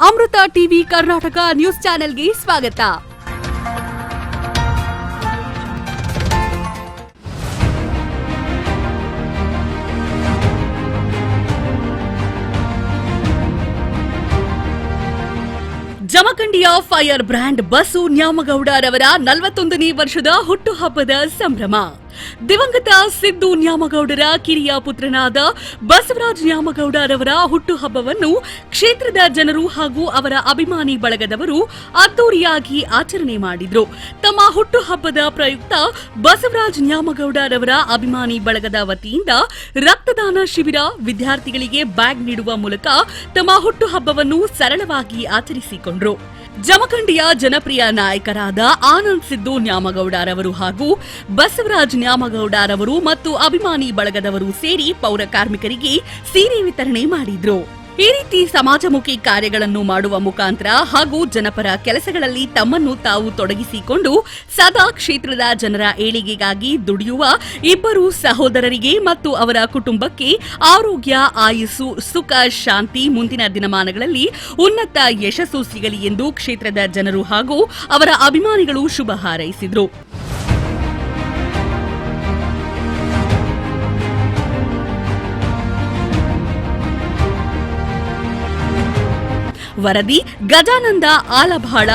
ಅಮೃತ TV Karnataka news ಚಾನೆಲ್ಗೆ ಸ್ವಾಗತ. ಜಮಖಂಡಿಯ fire brand Basu ನ್ಯಾಮಗೌಡರವರ 41ನೇ ವರ್ಷದ ಹುಟ್ಟುಹಬ್ಬದ ಸಂಭ್ರಮ. ದಿವಂಗತ ಸಿದ್ದು ನ್ಯಾಮಗೌಡರ ಕಿರಿಯ ಪುತ್ರನಾದ ಬಸವರಾಜ ನ್ಯಾಮಗೌಡರವರ ಹುಟ್ಟುಹಬ್ಬವನ್ನು ಕ್ಷೇತ್ರದ ಜನರು ಹಾಗೂ ಅವರ ಅಭಿಮಾನಿ ಬಳಗದವರು ಅದ್ದೂರಿಯಾಗಿ ಆಚರಣೆ ಮಾಡಿದ್ರು. ತಮ್ಮ ಹುಟ್ಟುಹಬ್ಬದ ಪ್ರಯುಕ್ತ ಬಸವರಾಜ ನ್ಯಾಮಗೌಡರವರ ಅಭಿಮಾನಿ ಬಳಗದ ವತಿಯಿಂದ ರಕ್ತದಾನ ಶಿಬಿರ, ವಿದ್ಯಾರ್ಥಿಗಳಿಗೆ ಬ್ಯಾಗ್ ನೀಡುವ ಮೂಲಕ ತಮ್ಮ ಹುಟ್ಟುಹಬ್ಬವನ್ನು ಸರಳವಾಗಿ ಆಚರಿಸಿಕೊಂಡರು. ಜಮಖಂಡಿಯ ಜನಪ್ರಿಯ ನಾಯಕರಾದ ಆನಂದ್ ಸಿದ್ದು ನ್ಯಾಮಗೌಡರವರು ಹಾಗೂ ಬಸವರಾಜ ನ್ಯಾಮಗೌಡರವರು ಮತ್ತು ಅಭಿಮಾನಿ ಬಳಗದವರು ಸೇರಿ ಪೌರ ಕಾರ್ಮಿಕರಿಗೆ ಸೀರೆ ವಿತರಣೆ ಮಾಡಿದ್ರು. ಈ ರೀತಿ ಸಮಾಜಮುಖಿ ಕಾರ್ಯಗಳನ್ನು ಮಾಡುವ ಮುಖಾಂತರ ಹಾಗೂ ಜನಪರ ಕೆಲಸಗಳಲ್ಲಿ ತಮ್ಮನ್ನು ತಾವು ತೊಡಗಿಸಿಕೊಂಡು ಸದಾ ಕ್ಷೇತ್ರದ ಜನರ ಏಳಿಗೆಗಾಗಿ ದುಡಿಯುವ ಇಬ್ಬರು ಸಹೋದರರಿಗೆ ಮತ್ತು ಅವರ ಕುಟುಂಬಕ್ಕೆ ಆರೋಗ್ಯ, ಆಯುಸ್ಸು, ಸುಖ, ಶಾಂತಿ ಮುಂದಿನ ದಿನಮಾನಗಳಲ್ಲಿ ಉನ್ನತ ಯಶಸ್ಸು ಸಿಗಲಿ ಎಂದು ಕ್ಷೇತ್ರದ ಜನರು ಹಾಗೂ ಅವರ ಅಭಿಮಾನಿಗಳು ಶುಭ ಹಾರೈಸಿದರು. ವರದಿ ಗಜಾನಂದ ಆಲಭಾಳ.